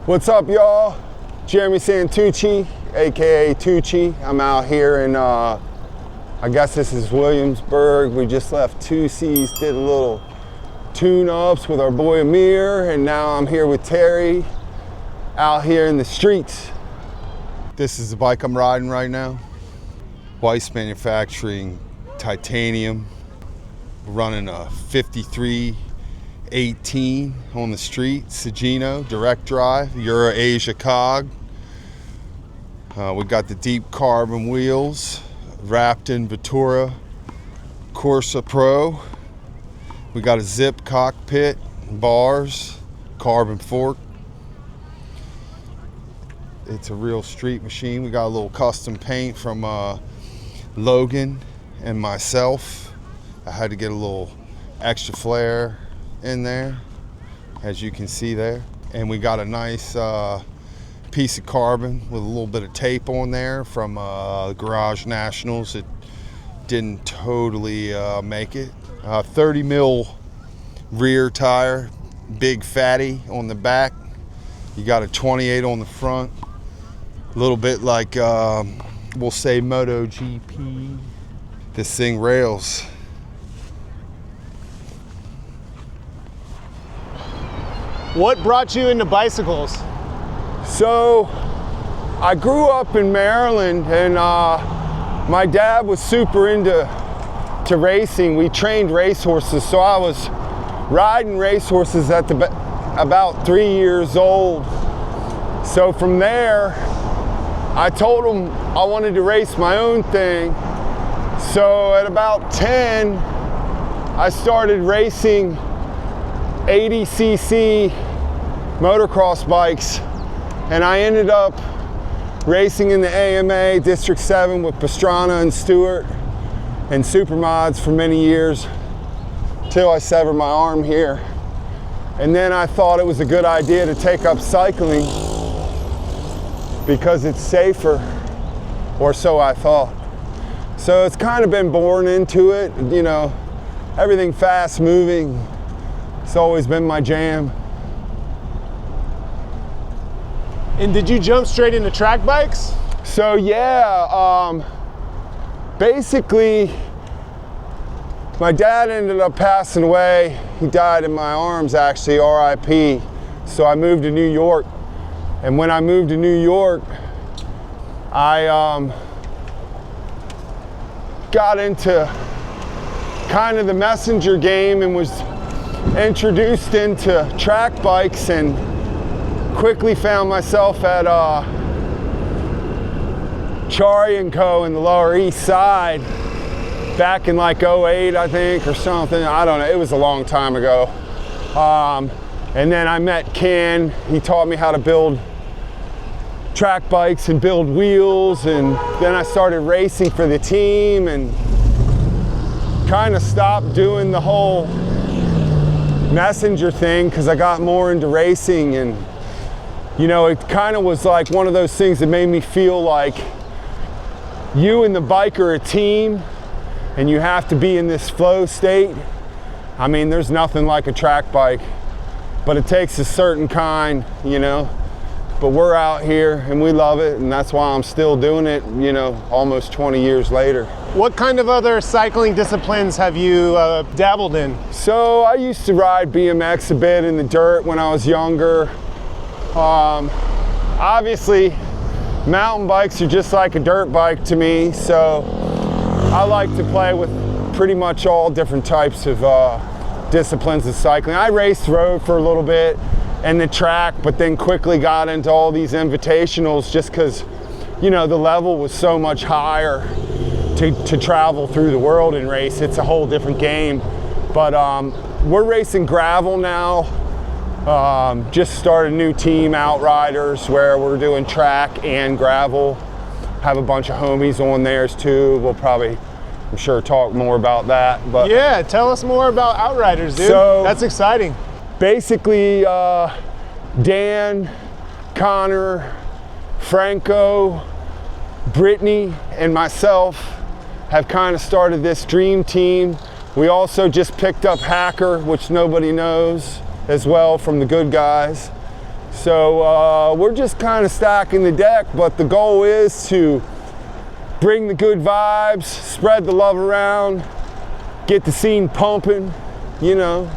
What's up, y'all? Jeremy Santucci, aka Tucci. I'm out here in, I guess this is Williamsburg. We just left 2Cs, did a little tune-ups with our boy Amir, and now I'm here with Terry, out here in the streets. This is the bike I'm riding right now. Weiss Manufacturing titanium, running a 5318 on the street, Sagino, direct drive, Euro Asia cog. We got the deep carbon wheels, wrapped in Vettura Corsa Pro. We got a zip cockpit, bars, carbon fork. It's a real street machine. We got a little custom paint from Logan and myself. I had to get a little extra flair in there, as you can see there. And we got a nice piece of carbon with a little bit of tape on there from Garage Nationals. It didn't totally make it. 30 mil rear tire, big fatty on the back. You got a 28 on the front. A little bit like, we'll say MotoGP. This thing rails. What brought you into bicycles? So, I grew up in Maryland, and my dad was super into racing. We trained racehorses, so I was riding racehorses at about 3 years old. So from there, I told him I wanted to race my own thing. So at about 10, I started racing 80cc motocross bikes, and I ended up racing in the AMA District 7 with Pastrana and Stewart and Supermods for many years, till I severed my arm here. And then I thought it was a good idea to take up cycling because it's safer, or so I thought. So it's kind of been born into it, you know, everything fast moving. It's always been my jam. And did you jump straight into track bikes? So yeah, basically, my dad ended up passing away. He died in my arms, actually, RIP. So I moved to New York. And when I moved to New York, I got into kind of the messenger game and was introduced into track bikes, and quickly found myself at Chari & Co. in the Lower East Side back in like 08, I think, or something. I don't know, it was a long time ago. And then I met Ken. He taught me how to build track bikes and build wheels, and then I started racing for the team and kind of stopped doing the whole messenger thing because I got more into racing. And you know, it kind of was like one of those things that made me feel like you and the bike are a team and you have to be in this flow state. I mean, there's nothing like a track bike, but it takes a certain kind, you know. But we're out here and we love it, and that's why I'm still doing it, you know, almost 20 years later. What kind of other cycling disciplines have you dabbled in? So I used to ride BMX a bit in the dirt when I was younger. Obviously, mountain bikes are just like a dirt bike to me, so I like to play with pretty much all different types of disciplines of cycling. I raced road for a little bit and the track, but then quickly got into all these invitationals just because, you know, the level was so much higher to travel through the world and race. It's a whole different game. But we're racing gravel now. Just started a new team, Outriders, where we're doing track and gravel. Have a bunch of homies on theirs too. We'll probably, I'm sure, talk more about that. But yeah, tell us more about Outriders, dude. So, that's exciting. Basically, Dan, Connor, Franco, Brittany, and myself have kind of started this dream team. We also just picked up Hacker, which nobody knows, as well, from the good guys. So we're just kind of stacking the deck, but the goal is to bring the good vibes, spread the love around, get the scene pumping, you know.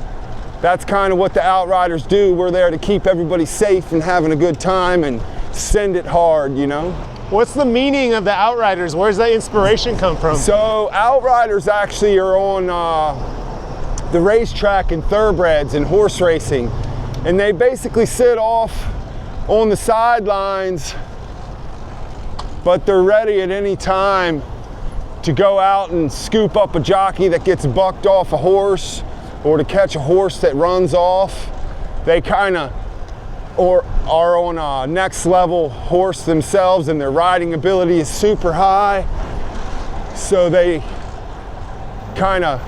That's kind of what the Outriders do. We're there to keep everybody safe and having a good time and send it hard, you know. What's the meaning of the Outriders? Where's that inspiration come from? So Outriders actually are on the racetrack in thoroughbreds and horse racing, and they basically sit off on the sidelines, but they're ready at any time to go out and scoop up a jockey that gets bucked off a horse, or to catch a horse that runs off. They kind of are on a next level horse themselves, and their riding ability is super high. So they kind of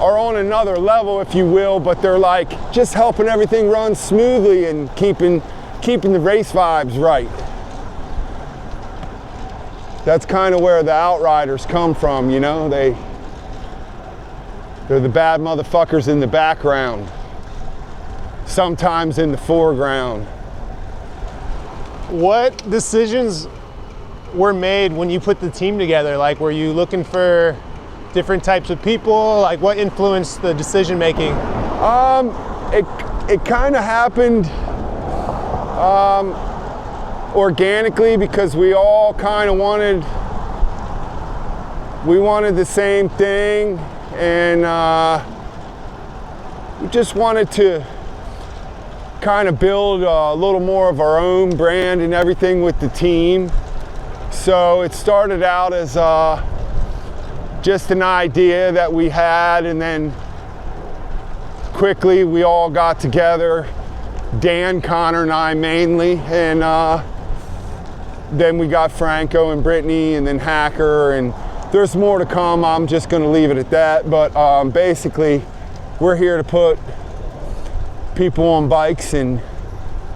are on another level, if you will, but they're like just helping everything run smoothly and keeping the race vibes right. That's kind of where the Outriders come from, you know. They're the bad motherfuckers in the background, sometimes in the foreground. What decisions were made when you put the team together? Like, were you looking for different types of people? Like, what influenced the decision making? It kind of happened organically, because we all kind of wanted the same thing, and we just wanted to kind of build a little more of our own brand and everything with the team. So it started out as just an idea that we had, and then quickly we all got together, Dan, Connor, and I mainly, and then we got Franco and Brittany, and then Hacker, and there's more to come. I'm just going to leave it at that. But basically, we're here to put people on bikes and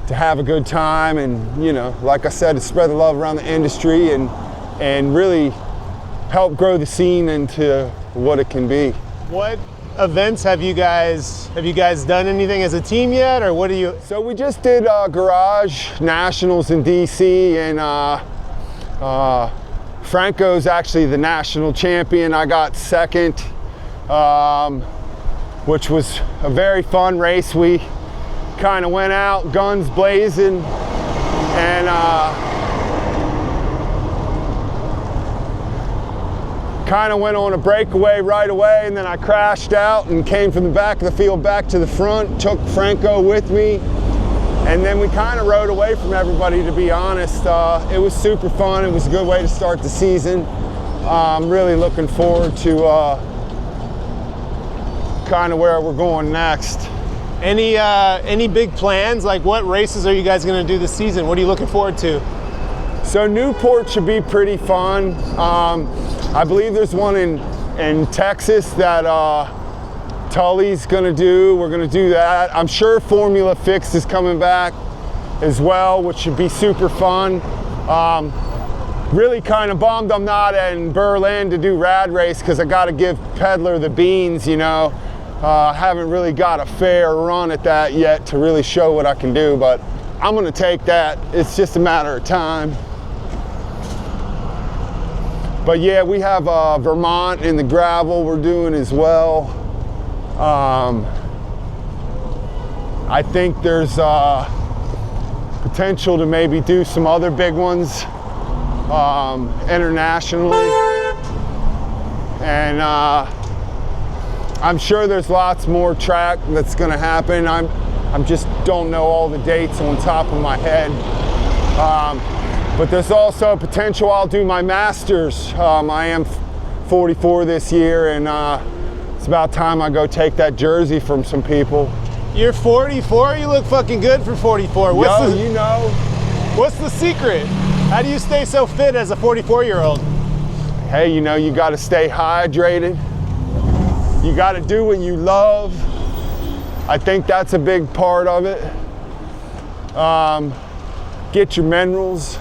to have a good time, and, you know, like I said, to spread the love around the industry and really help grow the scene into what it can be. What events have you guys done anything as a team yet, or what do you? So we just did Garage Nationals in DC, and Franco's actually the national champion. I got second, which was a very fun race. We kind of went out guns blazing, and kind of went on a breakaway right away, and then I crashed out and came from the back of the field back to the front, took Franco with me, and then we kind of rode away from everybody, to be honest. It was super fun. It was a good way to start the season. I'm really looking forward to kind of where we're going next. Any big plans? Like, what races are you guys going to do this season? What are you looking forward to? So Newport should be pretty fun. I believe there's one in Texas that Tully's gonna do. We're gonna do that. I'm sure Formula Fixed is coming back as well, which should be super fun. Really kind of bummed I'm not in Berlin to do Rad Race, because I gotta give Peddler the beans, you know. Haven't really got a fair run at that yet to really show what I can do, but I'm gonna take that. It's just a matter of time. But yeah, we have Vermont in the gravel we're doing as well. I think there's potential to maybe do some other big ones internationally. And I'm sure there's lots more track that's gonna happen. I'm just don't know all the dates on top of my head. But there's also potential I'll do my Masters. I am 44 this year, and it's about time I go take that jersey from some people. You're 44? You look fucking good for 44. You know. What's the secret? How do you stay so fit as a 44-year-old? Hey, you know, you gotta stay hydrated. You gotta do what you love. I think that's a big part of it. Get your minerals.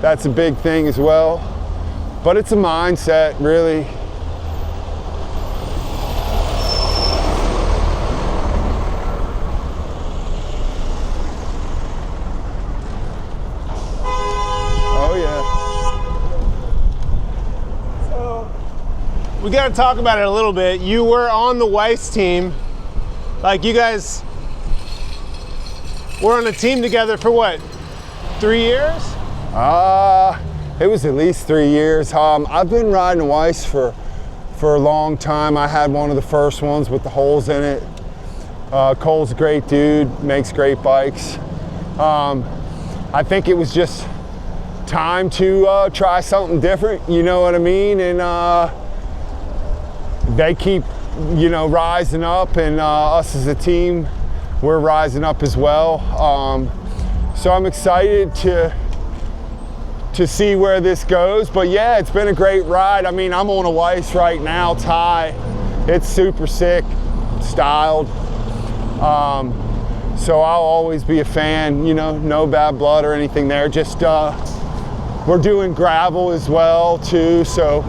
That's a big thing as well. But it's a mindset, really. we got to talk about it a little bit. You were on the Weiss team. Like, you guys were on a team together for what, 3 years? It was at least 3 years. I've been riding Weiss for a long time. I had one of the first ones with the holes in it. Cole's a great dude, makes great bikes. I think it was just time to try something different, you know what I mean? And they keep, you know, rising up, and us as a team, we're rising up as well. So I'm excited to see where this goes. But yeah, it's been a great ride. I mean, I'm on a Weiss right now, Ty. It's super sick, styled. So I'll always be a fan, you know, no bad blood or anything there. Just, we're doing gravel as well too. So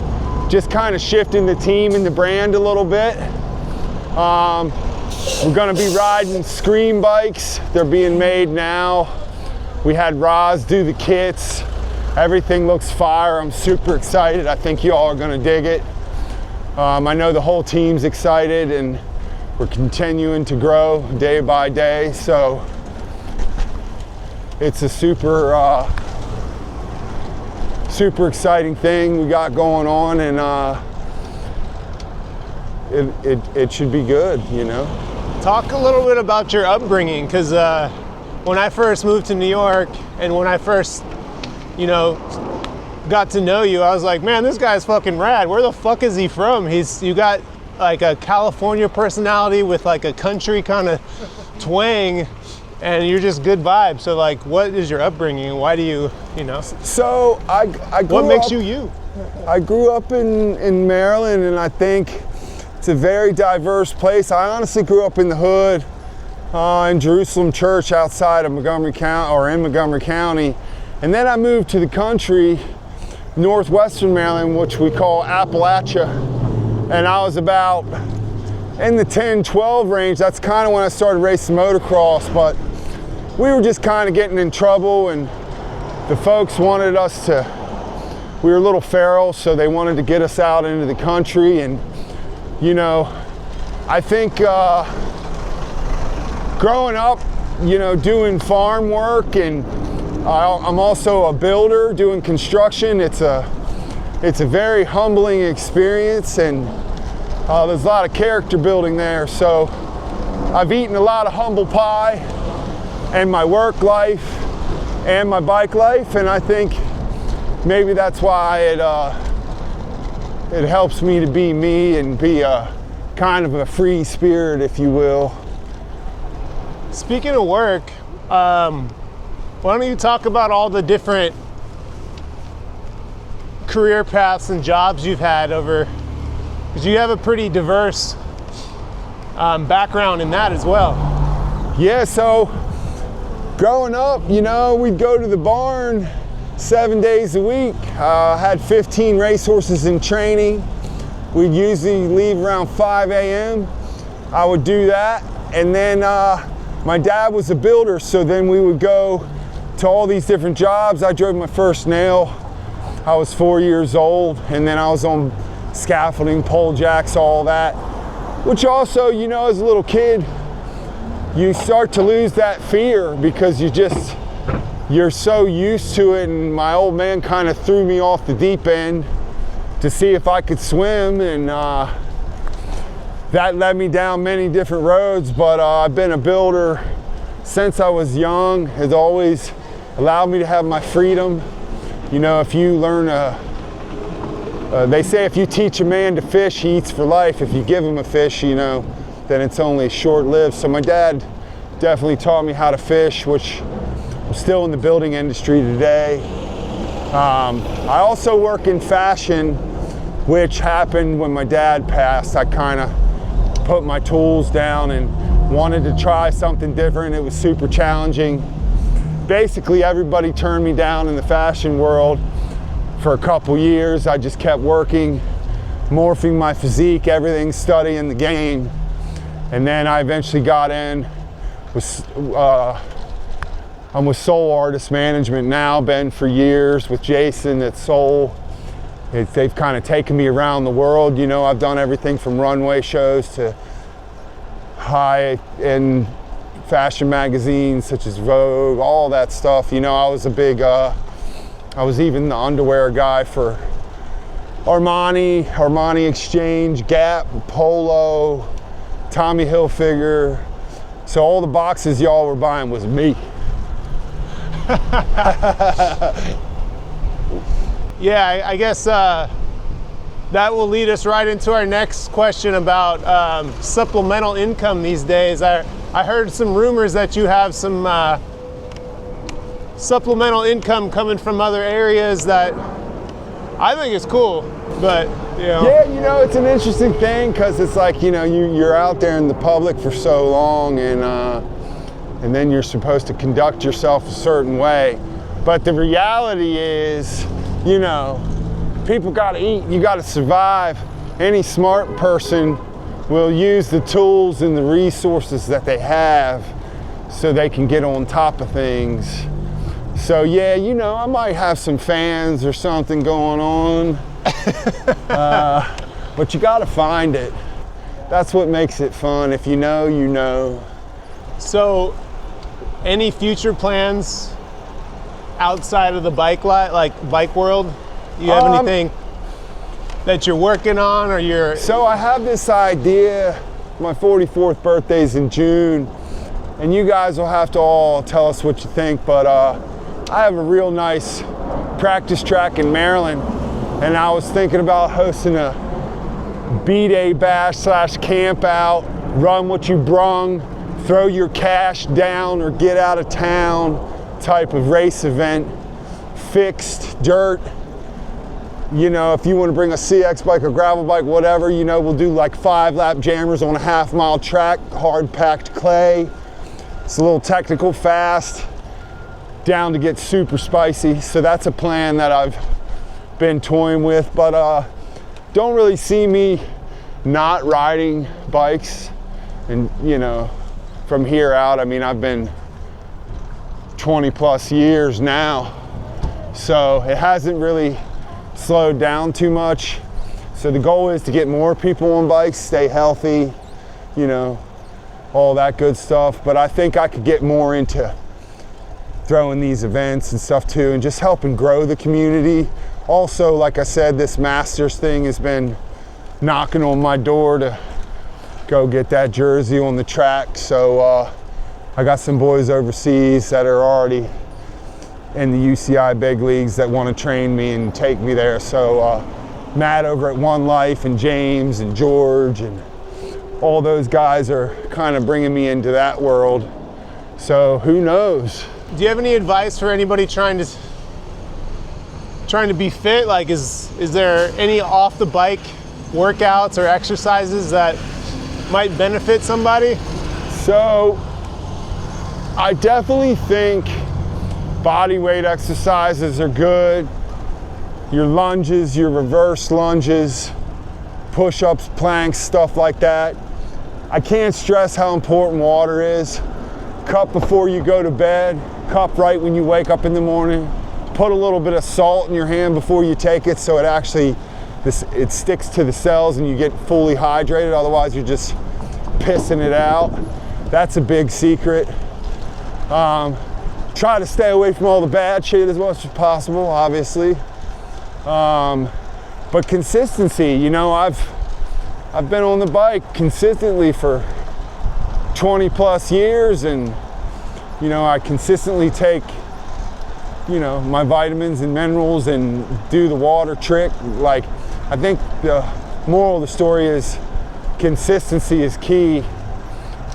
just kind of shifting the team and the brand a little bit. We're gonna be riding Scream bikes. They're being made now. We had Roz do the kits. Everything looks fire. I'm super excited. I think you all are gonna dig it. I know the whole team's excited, and we're continuing to grow day by day. So it's a super exciting thing we got going on, and it should be good, you know. Talk a little bit about your upbringing, because when I first moved to New York, and when I first, you know, got to know you, I was like, man, this guy's fucking rad. Where the fuck is he from? You got like a California personality with like a country kind of twang, and you're just good vibes. So like, what is your upbringing, and why do you know? So I grew what makes up, you? I grew up in Maryland, and I think it's a very diverse place. I honestly grew up in the hood, in Jerusalem Church outside of Montgomery County, or in Montgomery County. And then I moved to the country, northwestern Maryland, which we call Appalachia. And I was about in the 10, 12 range. That's kind of when I started racing motocross, but we were just kind of getting in trouble, and the folks wanted us to, we were a little feral, so they wanted to get us out into the country. And, you know, I think growing up, you know, doing farm work, and I'm also a builder doing construction. It's a very humbling experience, and there's a lot of character building there. So I've eaten a lot of humble pie in my work life and my bike life, and I think maybe that's why it helps me to be me and be a kind of a free spirit, if you will. Speaking of work, why don't you talk about all the different career paths and jobs you've had over, because you have a pretty diverse background in that as well. Yeah, so growing up, you know, we'd go to the barn 7 days a week. Had 15 racehorses in training. We'd usually leave around 5 a.m. I would do that, and then my dad was a builder, so then we would go to all these different jobs. I drove my first nail. I was 4 years old, and then I was on scaffolding, pole jacks, all that. Which also, you know, as a little kid, you start to lose that fear because you're so used to it. And my old man kind of threw me off the deep end to see if I could swim, and that led me down many different roads. But I've been a builder since I was young. Has always allowed me to have my freedom. You know, if you learn they say if you teach a man to fish, he eats for life. If you give him a fish, you know, then it's only short-lived. So my dad definitely taught me how to fish, which I'm still in the building industry today. I also work in fashion, which happened when my dad passed. I kind of put my tools down and wanted to try something different. It was super challenging. Basically, everybody turned me down in the fashion world for a couple years. I just kept working, morphing my physique, everything, studying the game. And then I eventually got in. I'm with Soul Artist Management now, been for years with Jason at Soul. they've kind of taken me around the world. You know, I've done everything from runway shows to high-end fashion magazines such as Vogue, all that stuff. You know, I was a big, I was even the underwear guy for Armani Exchange, Gap, Polo, Tommy Hilfiger. So all the boxes y'all were buying was me. Yeah, I guess that will lead us right into our next question about supplemental income these days. I heard some rumors that you have some supplemental income coming from other areas that I think is cool, but you know. Yeah, you know, it's an interesting thing because it's like, you know, you're out there in the public for so long, and then you're supposed to conduct yourself a certain way. But the reality is, you know, people gotta eat, you gotta survive. Any smart person will use the tools and the resources that they have so they can get on top of things. So yeah, you know, I might have some fans or something going on, but you gotta find it. That's what makes it fun. If you know, you know. So, any future plans outside of the bike world? Do you have anything that you're working on, or you're? So I have this idea. My 44th birthday's in June, and you guys will have to all tell us what you think, but I have a real nice practice track in Maryland, and I was thinking about hosting a B-Day bash / camp out, run what you brung, throw your cash down or get out of town type of race event, fixed dirt. You know, if you want to bring a CX bike or gravel bike, whatever, you know, we'll do like 5-lap jammers on a half-mile track, hard packed clay. It's a little technical, fast, down to get super spicy. So that's a plan that I've been toying with, but don't really see me not riding bikes. And you know, from here out, I mean, I've been 20 plus years now, so it hasn't really slowed down too much. So the goal is to get more people on bikes, stay healthy, you know, all that good stuff. But I think I could get more into throwing these events and stuff too, and just helping grow the community. Also, like I said, this Masters thing has been knocking on my door to go get that jersey on the track. So I got some boys overseas that are already in the UCI big leagues that want to train me and take me there. So Matt over at One Life and James and George and all those guys are kind of bringing me into that world. So who knows? Do you have any advice for anybody trying to be fit? Like, is there any off the bike workouts or exercises that might benefit somebody? So I definitely think body weight exercises are good. Your lunges, your reverse lunges, push-ups, planks, stuff like that. I can't stress how important water is. Cup before you go to bed, cup right when you wake up in the morning. Put a little bit of salt in your hand before you take it so it sticks to the cells and you get fully hydrated. Otherwise you're just pissing it out. That's a big secret. Try to stay away from all the bad shit as much as possible, obviously. But consistency, you know, I've been on the bike consistently for 20 plus years, and you know, I consistently take, you know, my vitamins and minerals and do the water trick. Like, I think the moral of the story is consistency is key.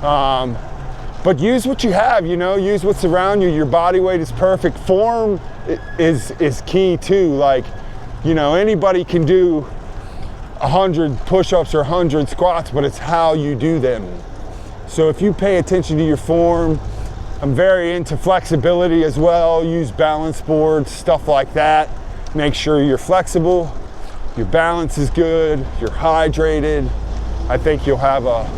But use what you have, you know, use what's around you. Your body weight is perfect. Form is key too. Like, you know, anybody can do 100 push-ups or 100 squats, but it's how you do them. So if you pay attention to your form, I'm very into flexibility as well. Use balance boards, stuff like that. Make sure you're flexible, your balance is good, you're hydrated. I think you'll have a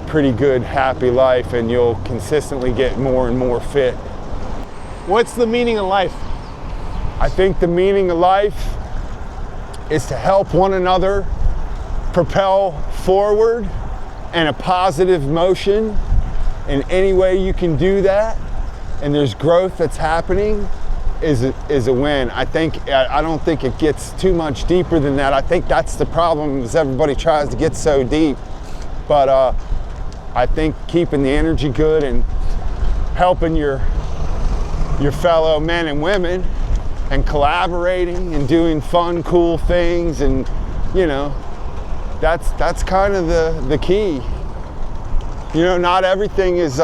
pretty good, happy life, and you'll consistently get more and more fit. What's the meaning of life? I think the meaning of life is to help one another propel forward in a positive motion. In any way you can do that, and there's growth that's happening, is a win. I don't think it gets too much deeper than that. I think that's the problem, is everybody tries to get so deep. But I think keeping the energy good and helping your fellow men and women and collaborating and doing fun, cool things, and you know, that's kind of the key. You know, not everything is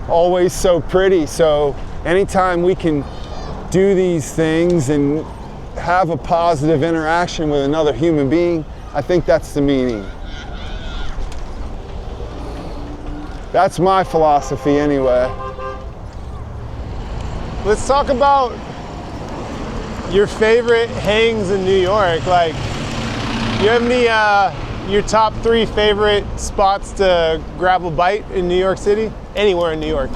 always so pretty. So anytime we can do these things and have a positive interaction with another human being, I think that's the meaning. That's my philosophy anyway. Let's talk about your favorite hangs in New York. Like, you have any your top 3 favorite spots to grab a bite in New York City? Anywhere in New York.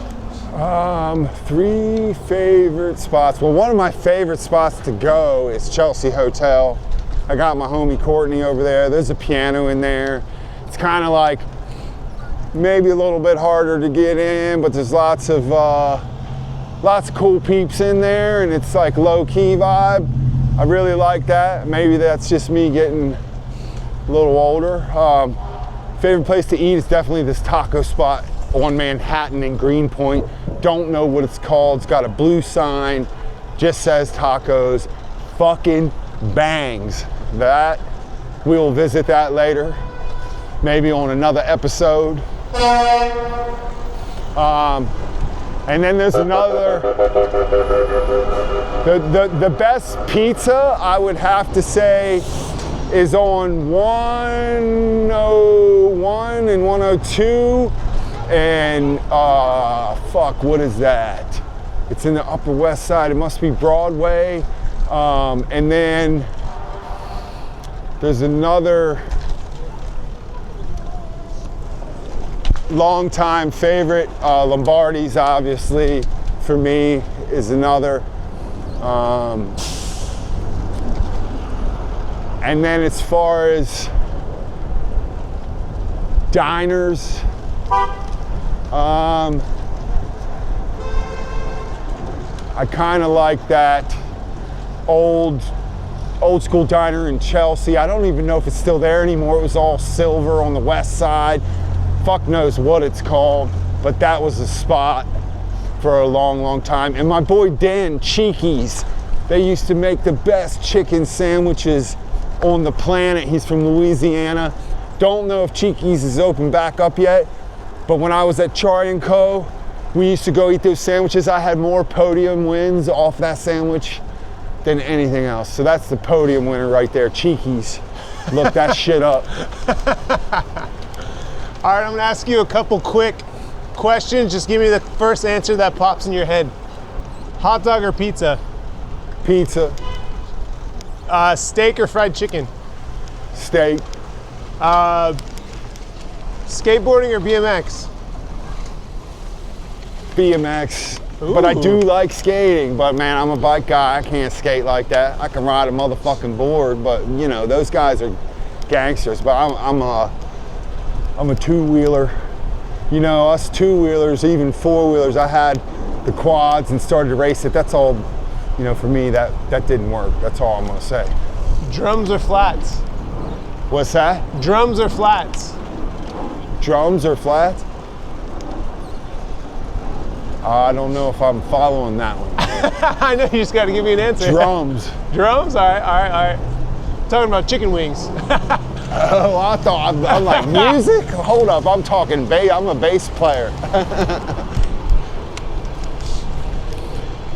3 favorite spots. Well, one of my favorite spots to go is Chelsea Hotel. I got my homie Courtney over there. There's a piano in there. It's kind of like maybe a little bit harder to get in, but there's lots of cool peeps in there, and it's like low-key vibe. I really like that. Maybe that's just me getting a little older. Favorite place to eat is definitely this taco spot on Manhattan in Greenpoint. Don't know what it's called. It's got a blue sign, just says tacos. Fucking bangs. That, we'll visit that later, maybe on another episode. And then there's another, the best pizza I would have to say is on 101 and 102, and what is that? It's in the Upper West Side. It must be Broadway. And then there's another long-time favorite, Lombardi's obviously for me is another. And then as far as diners, I kind of like that old school diner in Chelsea. I don't even know if it's still there anymore. It was all silver on the west side. Fuck knows what it's called, but that was a spot for a long time. And my boy Dan, Cheeky's, they used to make the best chicken sandwiches on the planet. He's from Louisiana. Don't know if Cheeky's is open back up yet, but when I was at Charlie & Co., we used to go eat those sandwiches. I had more podium wins off that sandwich than anything else. So that's the podium winner right there, Cheeky's. Look that shit up. All right, I'm gonna ask you a couple quick questions. Just give me the first answer that pops in your head. Hot dog or pizza? Pizza. Steak or fried chicken? Steak. Skateboarding or BMX? BMX. Ooh. But I do like skating, but man, I'm a bike guy. I can't skate like that. I can ride a motherfucking board, but you know, those guys are gangsters. But I'm a two-wheeler. You know, us two-wheelers, even four-wheelers, I had the quads and started to race it. That's all, you know, for me, that didn't work. That's all I'm gonna say. Drums or flats? What's that? Drums or flats? Drums or flats? I don't know if I'm following that one. I know, you just gotta give me an answer. Drums. Drums? All right. Talking about chicken wings. Oh, I thought, I'm like, music? Hold up, I'm talking bass, I'm a bass player.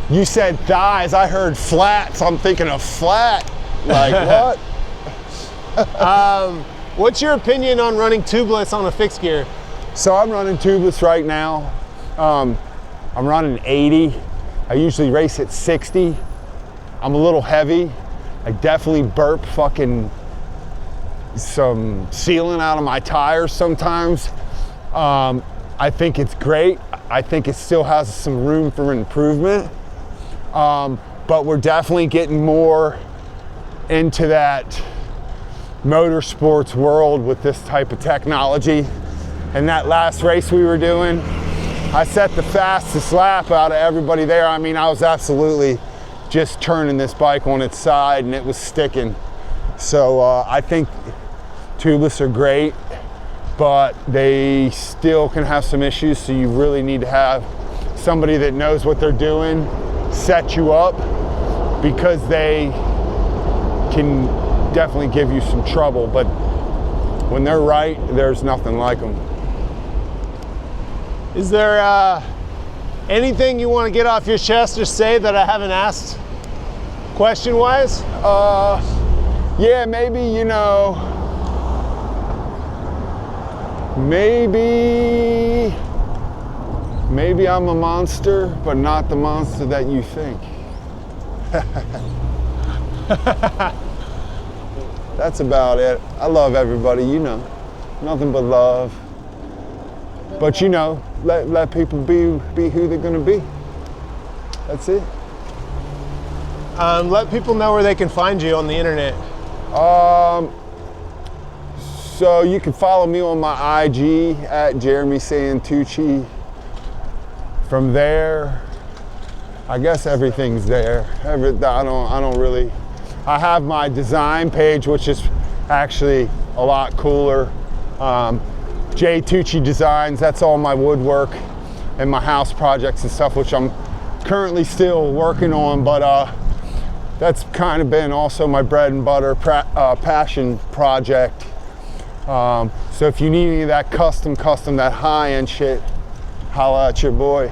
You said thighs, I heard flats, I'm thinking of flat. Like, what? What's your opinion on running tubeless on a fixed gear? So I'm running tubeless right now. I'm running 80. I usually race at 60. I'm a little heavy. I definitely burp fucking some sealant out of my tires sometimes. I think it's great. I think it still has some room for improvement. But we're definitely getting more into that motorsports world with this type of technology. And that last race we were doing, I set the fastest lap out of everybody there. I mean, I was absolutely just turning this bike on its side and it was sticking. So I think tubeless are great, but they still can have some issues. So you really need to have somebody that knows what they're doing set you up, because they can definitely give you some trouble. But when they're right, there's nothing like them. Is there anything you want to get off your chest or say that I haven't asked question-wise? Yeah, maybe, you know, maybe I'm a monster, but not the monster that you think. That's about it. I love everybody, you know, nothing but love. But you know, let people be who they're gonna be. That's it. Let people know where they can find you on the internet. So you can follow me on my IG at Jeremy Santucci. From there, I guess everything's there. I don't really. I have my design page, which is actually a lot cooler. J Tucci Designs, that's all my woodwork and my house projects and stuff, which I'm currently still working on, but that's kind of been also my bread and butter passion project. So if you need any of that custom, that high-end shit, holla at your boy.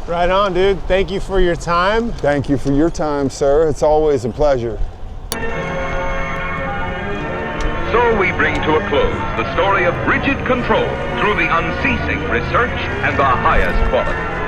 Right on, dude. Thank you for your time. Thank you for your time, sir. It's always a pleasure. So we bring to a close the story of rigid control through the unceasing research and the highest quality.